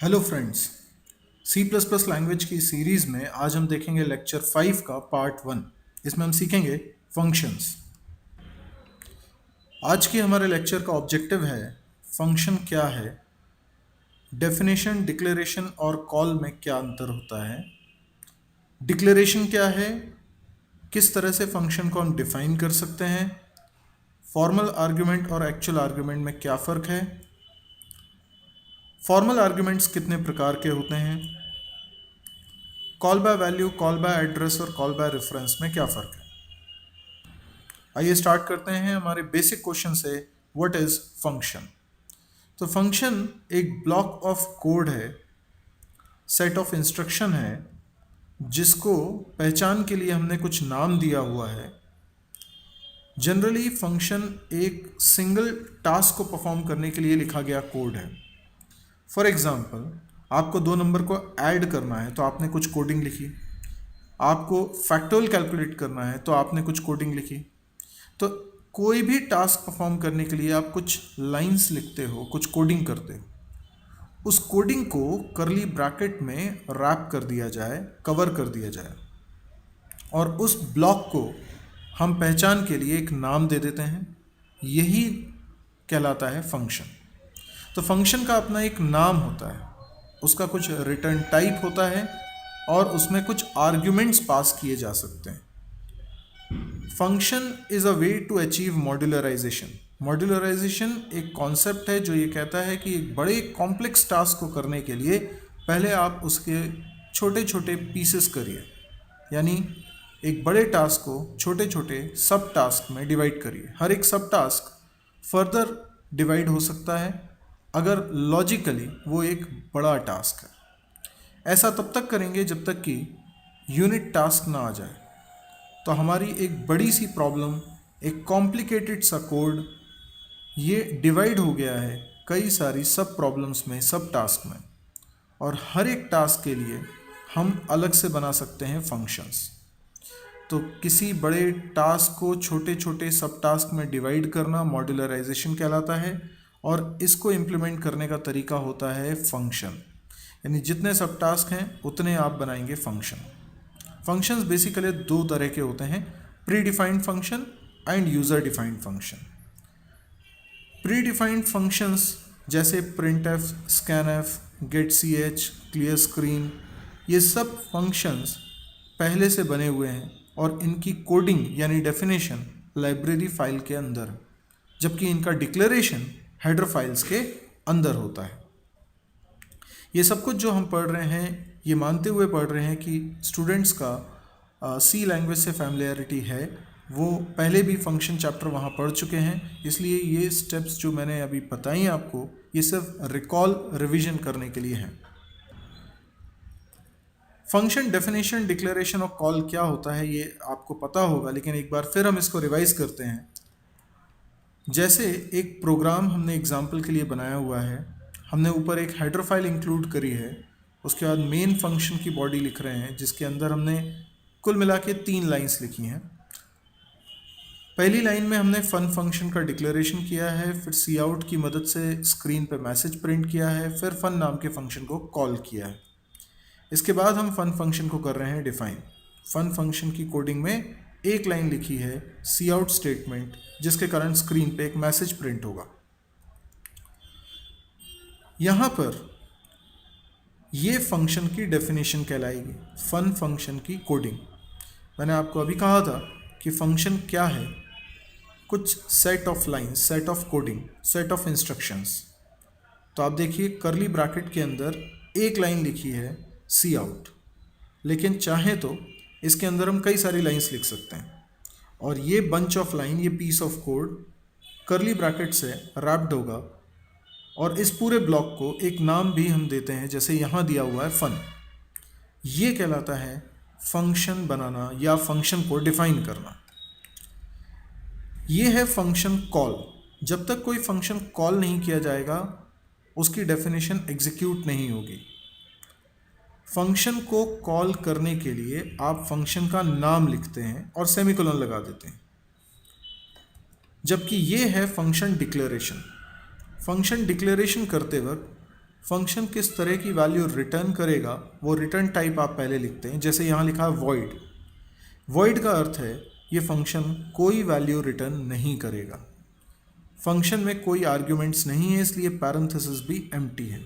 Hello friends, C plus plus language की series में आज हम देखेंगे लेक्चर 5 का पार्ट 1। इसमें हम सीखेंगे फंक्शंस। आज के हमारे लेक्चर का ऑब्जेक्टिव है फंक्शन क्या है, डेफिनेशन, डिक्लेरेशन और कॉल में क्या अंतर होता है, डिक्लेरेशन क्या है, किस तरह से फंक्शन को हम डिफाइन कर सकते हैं, फॉर्मल आर्ग्यूमेंट और एक्चुअल आर्ग्यूमेंट में क्या फ़र्क है, फॉर्मल आर्ग्यूमेंट्स कितने प्रकार के होते हैं, call by value, call by address और कॉल बाय रेफरेंस में क्या फ़र्क है। आइए स्टार्ट करते हैं हमारे बेसिक क्वेश्चन से। What is function? तो फंक्शन एक ब्लॉक ऑफ कोड है, सेट ऑफ इंस्ट्रक्शन है, जिसको पहचान के लिए हमने कुछ नाम दिया हुआ है। जनरली फंक्शन एक सिंगल टास्क को परफॉर्म करने के लिए लिखा गया कोड है। फॉर एग्जाम्पल, आपको दो नंबर को ऐड करना है तो आपने कुछ कोडिंग लिखी, आपको फैक्टोरियल कैलकुलेट करना है तो आपने कुछ कोडिंग लिखी। तो कोई भी टास्क परफॉर्म करने के लिए आप कुछ लाइंस लिखते हो, कुछ कोडिंग करते हो। उस कोडिंग को करली ब्रैकेट में रैप कर दिया जाए, कवर कर दिया जाए, और उस ब्लॉक को हम पहचान के लिए एक नाम दे देते हैं। यही कहलाता है फंक्शन। तो फंक्शन का अपना एक नाम होता है, उसका कुछ रिटर्न टाइप होता है और उसमें कुछ आर्ग्यूमेंट्स पास किए जा सकते हैं। Function is a way to achieve modularisation. Modularisation एक कॉन्सेप्ट है जो ये कहता है कि एक बड़े कॉम्प्लेक्स टास्क को करने के लिए पहले आप उसके छोटे छोटे पीसेस करिए, यानी एक बड़े टास्क को छोटे छोटे सब टास्क में डिवाइड करिए। हर एक सब टास्क फर्दर डिवाइड हो सकता है अगर लॉजिकली वो एक बड़ा टास्क है। ऐसा तब तक करेंगे जब तक कि यूनिट टास्क ना आ जाए। तो हमारी एक बड़ी सी प्रॉब्लम, एक कॉम्प्लिकेटेड सा कोड, ये डिवाइड हो गया है कई सारी सब प्रॉब्लम्स में, सब टास्क में, और हर एक टास्क के लिए हम अलग से बना सकते हैं फंक्शंस। तो किसी बड़े टास्क को छोटे छोटे सब टास्क में डिवाइड करना मॉड्यूलराइजेशन कहलाता है, और इसको इम्प्लीमेंट करने का तरीका होता है फंक्शन। यानी जितने सब टास्क हैं उतने आप बनाएंगे फंक्शन। फंक्शंस बेसिकली दो तरह के होते हैं, pre defined function end user defined function. Pre defined functions जैसे printf, scanf, getch, clear screen, ये सब फंक्शंस पहले से बने हुए हैं और इनकी कोडिंग यानी डेफिनेशन लाइब्रेरी फाइल के अंदर, जबकि इनका डिक्लेरेशन हेडर फाइल्स के अंदर होता है। ये सब कुछ जो हम पढ़ रहे हैं ये मानते हुए पढ़ रहे हैं कि स्टूडेंट्स का सी लैंग्वेज से फैमिलियरिटी है, वो पहले भी फंक्शन चैप्टर वहाँ पढ़ चुके हैं। इसलिए ये स्टेप्स जो मैंने अभी बताई आपको, ये सिर्फ रिकॉल रिवीजन करने के लिए हैं। फंक्शन डेफिनेशन, डिक्लेरेशन और कॉल क्या होता है ये आपको पता होगा, लेकिन एक बार फिर हम इसको रिवाइज करते हैं। जैसे एक प्रोग्राम हमने एग्जाम्पल के लिए बनाया हुआ है, हमने ऊपर एक हेडर फाइल इंक्लूड करी है, उसके बाद मेन फंक्शन की बॉडी लिख रहे हैं जिसके अंदर हमने कुल मिला के 3 लाइन्स लिखी हैं। पहली लाइन में हमने फन फंक्शन का डिक्लेरेशन किया है, फिर सी आउट की मदद से स्क्रीन पे मैसेज प्रिंट किया है, फिर फन नाम के फंक्शन को कॉल किया है। इसके बाद हम फन फंक्शन को कर रहे हैं डिफाइन। फन फंक्शन की कोडिंग में एक लाइन लिखी है सी आउट स्टेटमेंट, जिसके कारण स्क्रीन पे एक मैसेज प्रिंट होगा। यहाँ पर ये फंक्शन की डेफिनेशन कहलाएगी, फन फंक्शन की कोडिंग। मैंने आपको अभी कहा था कि फंक्शन क्या है, कुछ set of lines, set of coding, set of instructions. तो आप देखिए करली ब्रैकेट के अंदर एक लाइन लिखी है सी आउट, लेकिन चाहे तो इसके अंदर हम कई सारी लाइंस लिख सकते हैं, और ये बंच ऑफ लाइन, ये piece of code curly bracket से रैप्ड होगा, और इस पूरे ब्लॉक को एक नाम भी हम देते हैं, जैसे यहाँ दिया हुआ है फन। ये कहलाता है फंक्शन बनाना या फंक्शन को डिफाइन करना। ये है फंक्शन कॉल। जब तक कोई फंक्शन कॉल नहीं किया जाएगा उसकी डेफिनेशन एग्जीक्यूट नहीं होगी। फंक्शन को कॉल करने के लिए आप फंक्शन का नाम लिखते हैं और सेमीकोलन लगा देते हैं, जबकि ये है फंक्शन डिक्लेरेशन। फंक्शन डिक्लेरेशन करते वक्त फंक्शन किस तरह की वैल्यू रिटर्न करेगा वो रिटर्न टाइप आप पहले लिखते हैं। जैसे यहाँ लिखा है वॉइड। वॉइड का अर्थ है ये फंक्शन कोई वैल्यू रिटर्न नहीं करेगा। फंक्शन में कोई आर्ग्यूमेंट्स नहीं है, इसलिए पैरेंथेसिस भी एम्प्टी है।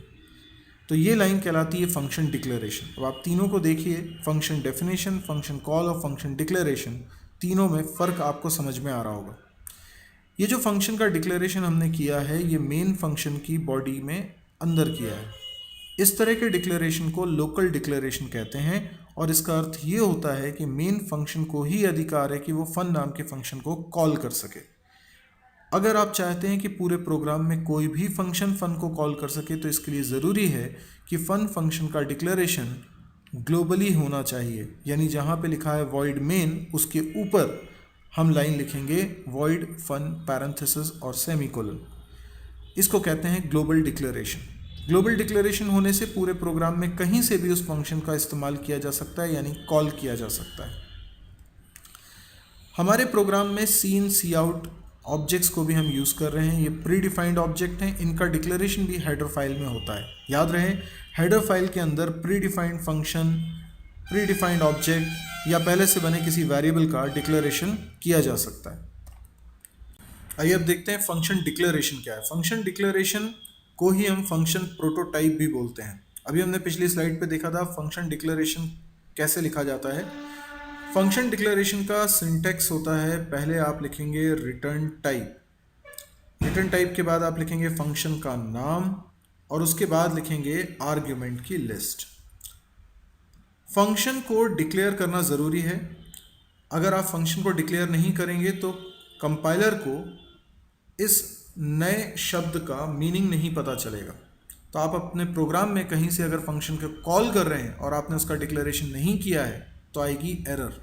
तो ये लाइन कहलाती है फंक्शन डिक्लेरेशन। अब आप तीनों को देखिए, फंक्शन डेफिनेशन, फंक्शन कॉल और फंक्शन डिक्लेरेशन, तीनों में फ़र्क आपको समझ में आ रहा होगा। ये जो फंक्शन का डिक्लेरेशन हमने किया है ये मेन फंक्शन की बॉडी में अंदर किया है। इस तरह के डिक्लेरेशन को लोकल डिक्लेरेशन कहते हैं और इसका अर्थ ये होता है कि मेन फंक्शन को ही अधिकार है कि वो फन नाम के फंक्शन को कॉल कर सके। अगर आप चाहते हैं कि पूरे प्रोग्राम में कोई भी फंक्शन फन को कॉल कर सके तो इसके लिए ज़रूरी है कि फन फंक्शन का डिक्लेरेशन ग्लोबली होना चाहिए। यानी जहाँ पे लिखा है वॉइड मेन उसके ऊपर हम लाइन लिखेंगे वॉइड फन पैरेंथेसिस और सेमीकोलन। इसको कहते हैं ग्लोबल डिक्लेरेशन। ग्लोबल डिक्लेरेशन होने से पूरे प्रोग्राम में कहीं से भी उस फंक्शन का इस्तेमाल किया जा सकता है, यानी कॉल किया जा सकता है। हमारे प्रोग्राम में सी इन सी आउट ऑब्जेक्ट्स को भी हम यूज़ कर रहे हैं। ये प्री डिफाइंड ऑब्जेक्ट हैं, इनका डिक्लेरेशन भी हेडर फाइल में होता है। याद रहे, हेडर फाइल के अंदर pre defined function, pre defined object या पहले से बने किसी वेरिएबल का डिक्लेरेशन किया जा सकता है। आइए अब देखते हैं फंक्शन डिक्लेरेशन क्या है। फंक्शन डिक्लेरेशन को ही हम फंक्शन प्रोटोटाइप भी बोलते हैं। अभी हमने पिछली स्लाइड पे देखा था फंक्शन डिक्लेरेशन कैसे लिखा जाता है। फंक्शन डिक्लेरेशन का सिंटैक्स होता है, पहले आप लिखेंगे रिटर्न टाइप, रिटर्न टाइप के बाद आप लिखेंगे फंक्शन का नाम और उसके बाद लिखेंगे आर्ग्यूमेंट की लिस्ट। फंक्शन को डिक्लेयर करना ज़रूरी है। अगर आप फंक्शन को डिक्लेयर नहीं करेंगे तो कंपाइलर को इस नए शब्द का मीनिंग नहीं पता चलेगा। तो आप अपने प्रोग्राम में कहीं से अगर फंक्शन को कॉल कर रहे हैं और आपने उसका डिक्लेरेशन नहीं किया है तो आएगी एरर।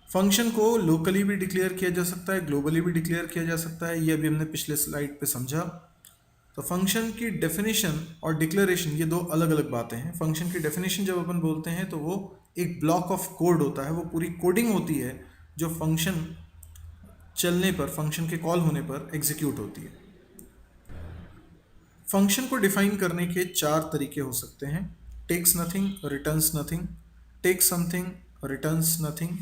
फंक्शन को लोकली भी डिक्लेयर किया जा सकता है, ग्लोबली भी डिक्लेयर किया जा सकता है। ये अभी हमने पिछले स्लाइड पे समझा। तो फंक्शन की डेफिनेशन और डिक्लेरेशन ये दो अलग अलग बातें हैं। फंक्शन की डेफिनेशन जब अपन बोलते हैं तो वो एक ब्लॉक ऑफ कोड होता है, वो पूरी कोडिंग होती है जो फंक्शन चलने पर, फंक्शन के कॉल होने पर एग्जीक्यूट होती है। फंक्शन को डिफाइन करने के 4 तरीके हो सकते हैं। Takes nothing, returns nothing, takes something, returns nothing,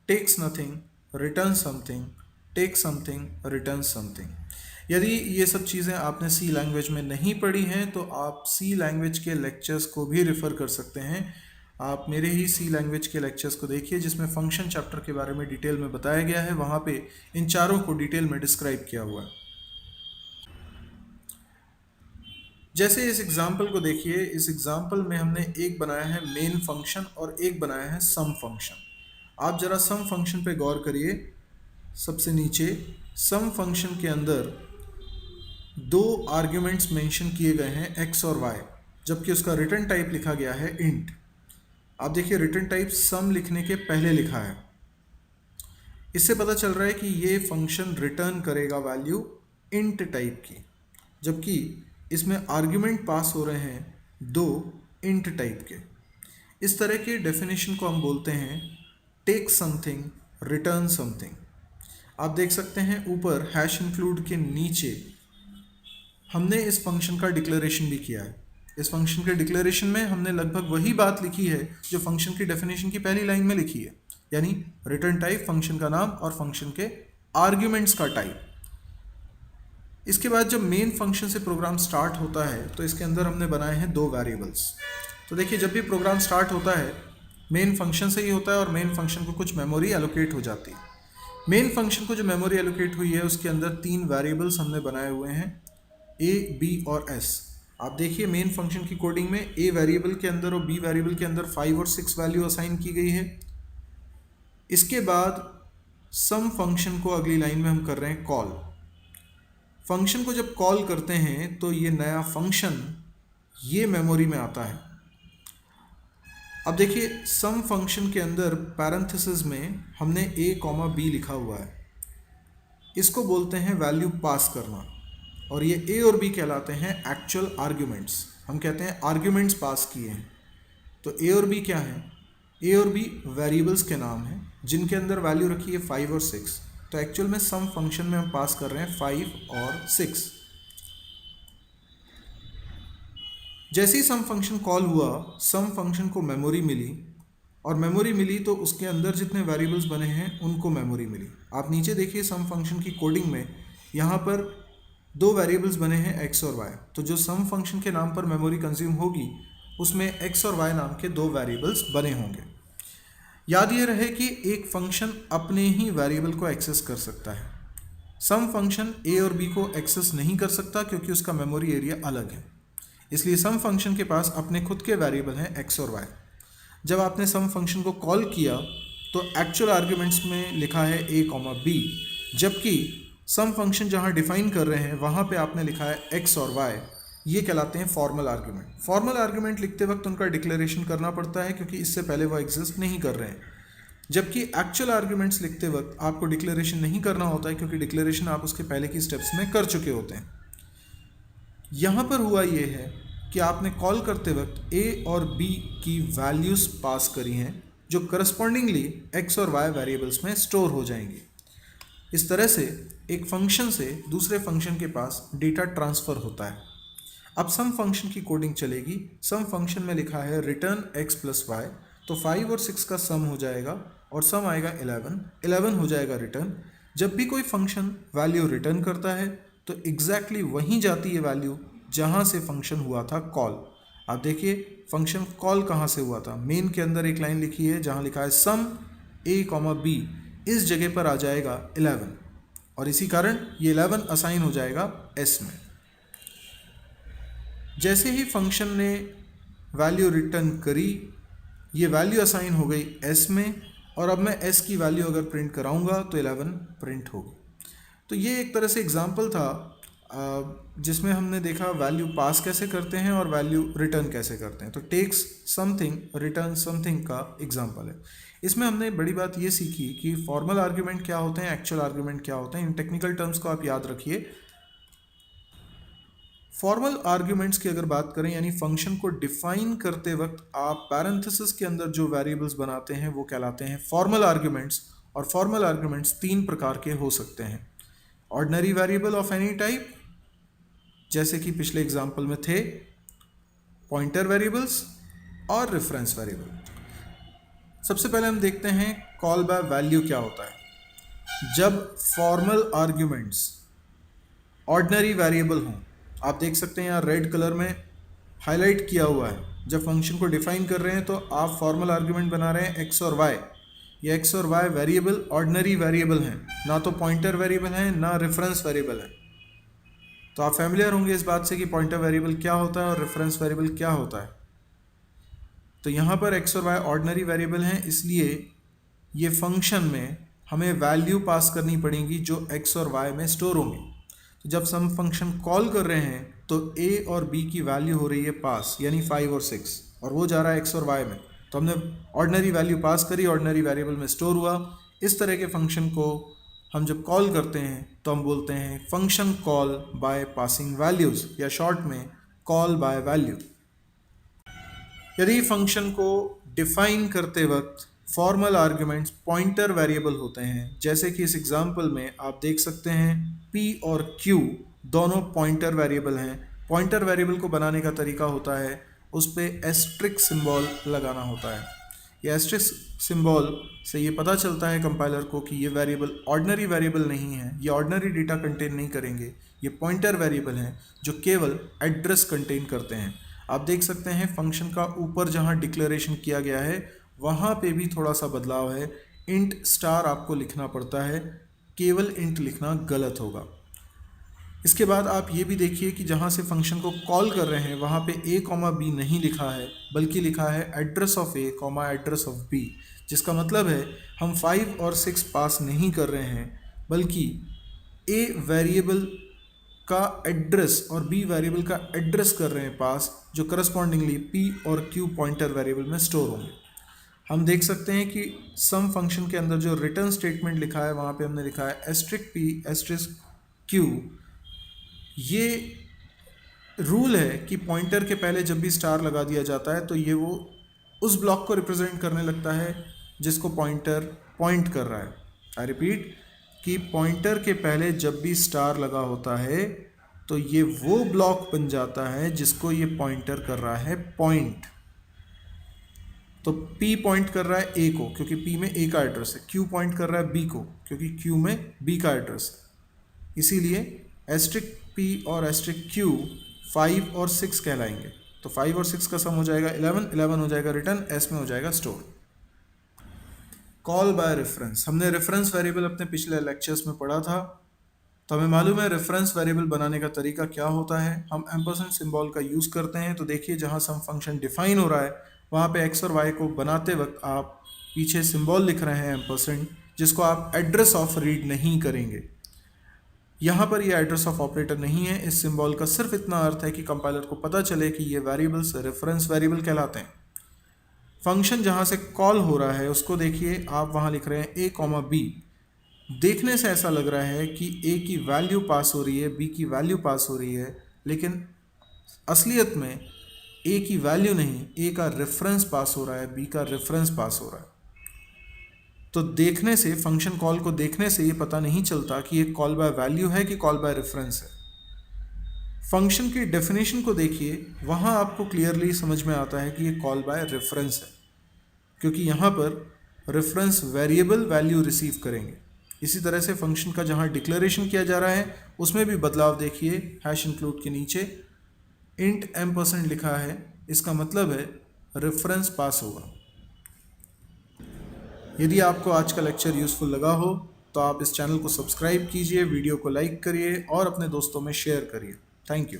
takes nothing, return something, take something, return something. यदि ये सब चीज़ें आपने सी लैंग्वेज में नहीं पढ़ी हैं तो आप सी लैंग्वेज के लेक्चर्स को भी रेफ़र कर सकते हैं। आप मेरे ही सी लैंग्वेज के लेक्चर्स को देखिए जिसमें फंक्शन चैप्टर के बारे में डिटेल में बताया गया है। वहाँ पे इन चारों को डिटेल में डिस्क्राइब किया हुआ है। जैसे इस एग्जाम्पल को देखिए, इस एग्जाम्पल में हमने एक बनाया है मेन फंक्शन और एक बनाया है सम फंक्शन। आप ज़रा सम फंक्शन पे गौर करिए। सबसे नीचे सम फंक्शन के अंदर 2 आर्ग्यूमेंट्स मेंशन किए गए हैं x और y, जबकि उसका रिटर्न टाइप लिखा गया है इंट। आप देखिए रिटर्न टाइप सम लिखने के पहले लिखा है। इससे पता चल रहा है कि ये फंक्शन रिटर्न करेगा वैल्यू इंट टाइप की, जबकि इसमें आर्ग्यूमेंट पास हो रहे हैं 2 इंट टाइप के। इस तरह के डेफिनेशन को हम बोलते हैं टेक समथिंग, रिटर्न समथिंग। आप देख सकते हैं ऊपर हैश इंक्लूड के नीचे हमने इस फंक्शन का डिक्लेरेशन भी किया है। इस फंक्शन के डिक्लेरेशन में हमने लगभग वही बात लिखी है जो फंक्शन की डेफिनेशन की पहली लाइन में लिखी है, यानी रिटर्न टाइप, फंक्शन का नाम और फंक्शन के आर्ग्यूमेंट्स का टाइप। इसके बाद जब मेन फंक्शन से प्रोग्राम स्टार्ट होता है तो इसके अंदर हमने बनाए हैं 2 वेरिएबल्स। तो देखिए जब भी प्रोग्राम स्टार्ट होता है मेन फंक्शन से ही होता है और मेन फंक्शन को कुछ मेमोरी एलोकेट हो जाती है। मेन फंक्शन को जो मेमोरी एलोकेट हुई है उसके अंदर 3 वेरिएबल्स हमने बनाए हुए हैं, a, b और s। आप देखिए मेन फंक्शन की कोडिंग में a वेरिएबल के अंदर और b वेरिएबल के अंदर 5 और 6 वैल्यू असाइन की गई है। इसके बाद सम फंक्शन को अगली लाइन में हम कर रहे हैं कॉल। फंक्शन को जब कॉल करते हैं तो ये नया फंक्शन ये मेमोरी में आता है। अब देखिए सम फंक्शन के अंदर पैरेंथेसिस में हमने a, b लिखा हुआ है। इसको बोलते हैं वैल्यू पास करना और ये a और b कहलाते हैं एक्चुअल आर्ग्यूमेंट्स। हम कहते हैं आर्ग्यूमेंट्स पास किए हैं। तो a और b क्या है? a और b वेरिएबल्स के नाम हैं जिनके अंदर वैल्यू रखी है 5 और 6। तो एक्चुअल में सम फंक्शन में हम पास कर रहे हैं 5 और 6। जैसे ही सम फंक्शन कॉल हुआ, सम फंक्शन को मेमोरी मिली, और मेमोरी मिली तो उसके अंदर जितने वेरिएबल्स बने हैं उनको मेमोरी मिली। आप नीचे देखिए सम फंक्शन की कोडिंग में यहाँ पर दो वेरिएबल्स बने हैं x और y। तो जो सम फंक्शन के नाम पर मेमोरी कंज्यूम होगी उसमें x और y नाम के दो वेरिएबल्स बने होंगे। याद ये रहे कि एक फंक्शन अपने ही वेरिएबल को एक्सेस कर सकता है। सम फंक्शन a और b को एक्सेस नहीं कर सकता क्योंकि उसका मेमोरी एरिया अलग है। इसलिए सम फंक्शन के पास अपने खुद के वेरिएबल हैं x और y। जब आपने सम फंक्शन को कॉल किया तो एक्चुअल आर्ग्यूमेंट्स में लिखा है a, b, जबकि सम फंक्शन जहां डिफाइन कर रहे हैं वहां पे आपने लिखा है x और y। ये कहलाते हैं फॉर्मल आर्ग्यूमेंट। फॉर्मल आर्ग्यूमेंट लिखते वक्त उनका डिक्लेरेशन करना पड़ता है क्योंकि इससे पहले वो एग्जिस्ट नहीं कर रहे हैं, जबकि एक्चुअल आर्ग्यूमेंट्स लिखते वक्त आपको डिक्लेरेशन नहीं करना होता है क्योंकि डिक्लेरेशन आप उसके पहले की स्टेप्स में कर चुके होते हैं। यहाँ पर हुआ ये है कि आपने कॉल करते वक्त a और b की वैल्यूज़ पास करी हैं जो करस्पॉन्डिंगली x और y वेरिएबल्स में स्टोर हो जाएंगी। इस तरह से एक फंक्शन से दूसरे फंक्शन के पास डेटा ट्रांसफ़र होता है। अब सम फंक्शन की कोडिंग चलेगी। सम फंक्शन में लिखा है रिटर्न x प्लस वाई, तो 5 और 6 का सम हो जाएगा और सम आएगा 11 हो जाएगा रिटर्न। जब भी कोई फंक्शन वैल्यू रिटर्न करता है तो एग्जैक्टली वहीं जाती है वैल्यू जहाँ से फंक्शन हुआ था कॉल। आप देखिए फंक्शन कॉल कहाँ से हुआ था। मेन के अंदर एक लाइन लिखी है जहाँ लिखा है सम a, b, इस जगह पर आ जाएगा 11 और इसी कारण ये 11 असाइन हो जाएगा s में। जैसे ही फंक्शन ने वैल्यू रिटर्न करी, ये वैल्यू असाइन हो गई s में और अब मैं s की वैल्यू अगर प्रिंट कराऊंगा तो 11 प्रिंट होगी। तो ये एक तरह से एग्जांपल था जिसमें हमने देखा वैल्यू पास कैसे करते हैं और वैल्यू रिटर्न कैसे करते हैं। तो टेक्स समथिंग रिटर्न समथिंग का एग्जांपल है। इसमें हमने बड़ी बात ये सीखी कि फॉर्मल आर्ग्यूमेंट क्या होते हैं, एक्चुअल आर्ग्यूमेंट क्या होते हैं। इन टेक्निकल टर्म्स को आप याद रखिए। फॉर्मल आर्ग्यूमेंट्स की अगर बात करें यानी फंक्शन को डिफाइन करते वक्त आप पैरेंथेसिस के अंदर जो वेरिएबल्स बनाते हैं वो कहलाते हैं फॉर्मल आर्ग्यूमेंट्स। और फॉर्मल आर्ग्यूमेंट्स तीन प्रकार के हो सकते हैं। Ordinary variable of any type, जैसे कि पिछले एग्जाम्पल में थे पॉइंटर वेरिएबल्स और रेफरेंस वेरिएबल। सबसे पहले हम देखते हैं कॉल बाय वैल्यू क्या होता है। जब फॉर्मल आर्ग्यूमेंट्स ऑर्डिनरी वेरिएबल हों, आप देख सकते हैं यहाँ रेड कलर में हाईलाइट किया हुआ है। जब फंक्शन को डिफाइन कर रहे हैं तो आप फॉर्मल आर्ग्यूमेंट बना रहे हैं x और y। ये x और y वेरिएबल ऑर्डिनरी वेरिएबल हैं, ना तो पॉइंटर वेरिएबल हैं ना रेफरेंस वेरिएबल है। तो आप फैमिलियर होंगे इस बात से कि पॉइंटर वेरिएबल क्या होता है और रेफरेंस वेरिएबल क्या होता है। तो यहाँ पर x और y ऑर्डिनरी वेरिएबल हैं, इसलिए ये फंक्शन में हमें वैल्यू पास करनी पड़ेगी जो x और y में स्टोर होंगी। तो जब सम फंक्शन कॉल कर रहे हैं तो a और b की वैल्यू हो रही है पास, यानी 5 और 6, और वो जा रहा है x और y में। तो हमने ऑर्डिनरी वैल्यू पास करी, ऑर्डिनरी वेरिएबल में स्टोर हुआ। इस तरह के फंक्शन को हम जब कॉल करते हैं तो हम बोलते हैं function call by passing values, या शॉर्ट में कॉल बाय वैल्यू। यदि फंक्शन को डिफाइन करते वक्त फॉर्मल आर्ग्यूमेंट्स पॉइंटर वेरिएबल होते हैं, जैसे कि इस एग्जांपल में आप देख सकते हैं p और q दोनों पॉइंटर वेरिएबल हैं। पॉइंटर वेरिएबल को बनाने का तरीका होता है उस पर एस्ट्रिक सिंबल लगाना होता है। ये एस्ट्रिक सिंबल से ये पता चलता है कंपाइलर को कि ये वेरिएबल ऑर्डिनरी वेरिएबल नहीं है, ये ऑर्डिनरी डेटा कंटेन नहीं करेंगे, ये पॉइंटर वेरिएबल हैं जो केवल एड्रेस कंटेन करते हैं। आप देख सकते हैं फंक्शन का ऊपर जहाँ डिक्लेरेशन किया गया है वहाँ पे भी थोड़ा सा बदलाव है। इंट स्टार आपको लिखना पड़ता है, केवल इंट लिखना गलत होगा। इसके बाद आप ये भी देखिए कि जहाँ से फंक्शन को कॉल कर रहे हैं वहाँ पे a, b नहीं लिखा है, बल्कि लिखा है address of a, address of b, जिसका मतलब है हम 5 और 6 पास नहीं कर रहे हैं, बल्कि a वेरिएबल का एड्रेस और b वेरिएबल का एड्रेस कर रहे हैं पास, जो करस्पॉन्डिंगली p और q पॉइंटर वेरिएबल में स्टोर होंगे। हम देख सकते हैं कि सम फंक्शन के अंदर जो रिटर्न स्टेटमेंट लिखा है वहाँ पे हमने लिखा है एस्ट्रिक p एस्ट्रिक q। ये रूल है कि पॉइंटर के पहले जब भी स्टार लगा दिया जाता है तो ये वो उस ब्लॉक को रिप्रेजेंट करने लगता है जिसको पॉइंटर पॉइंट कर रहा है। आई रिपीट कि पॉइंटर के पहले जब भी स्टार लगा होता है तो ये वो ब्लॉक बन जाता है जिसको ये पॉइंटर कर रहा है पॉइंट। तो P पॉइंट कर रहा है A को क्योंकि P में A का एड्रेस है, Q पॉइंट कर रहा है B को क्योंकि Q में B का एड्रेस है। इसीलिए एस्ट्रिक P और एस्ट्रिक Q 5 और 6 कहलाएंगे। तो 5 और 6 का सम हो जाएगा 11, 11 हो जाएगा रिटर्न, S में हो जाएगा स्टोर। कॉल बाय रेफरेंस, हमने रेफरेंस वेरिएबल अपने पिछले लेक्चर्स में पढ़ा था। तो हमें मालूम है रेफरेंस वेरिएबल बनाने का तरीका क्या होता है। हम एम्परसेंड सिंबल का यूज़ करते हैं। तो देखिए जहाँ सम फंक्शन डिफाइन हो रहा है वहाँ पे x और y को बनाते वक्त आप पीछे सिंबल लिख रहे हैं एम्परसेंड, जिसको आप एड्रेस ऑफ रीड नहीं करेंगे। यहाँ पर ये एड्रेस ऑफ ऑपरेटर नहीं है। इस सिंबल का सिर्फ इतना अर्थ है कि कंपाइलर को पता चले कि ये वेरिएबल्स रेफरेंस वेरिएबल कहलाते हैं। फंक्शन जहाँ से कॉल हो रहा है उसको देखिए, आप वहाँ लिख रहे हैं a, b। देखने से ऐसा लग रहा है कि a की वैल्यू पास हो रही है, b की वैल्यू पास हो रही है, लेकिन असलियत में a की वैल्यू नहीं, a का रेफरेंस पास हो रहा है, b का रेफरेंस पास हो रहा है। तो देखने से, फंक्शन कॉल को देखने से ये पता नहीं चलता कि ये कॉल बाय वैल्यू है कि कॉल बाय रेफरेंस है। फंक्शन की डेफिनेशन को देखिए, वहाँ आपको क्लियरली समझ में आता है कि ये कॉल बाय रेफरेंस है, क्योंकि यहाँ पर रेफरेंस वेरिएबल वैल्यू रिसीव करेंगे। इसी तरह से फंक्शन का जहाँ डिक्लेरेशन किया जा रहा है उसमें भी बदलाव देखिए। हैश इंक्लूड के नीचे इंट m% लिखा है, इसका मतलब है रेफरेंस पास होगा। यदि आपको आज का लेक्चर यूज़फुल लगा हो तो आप इस चैनल को सब्सक्राइब कीजिए, वीडियो को लाइक करिए और अपने दोस्तों में शेयर करिए। Thank you.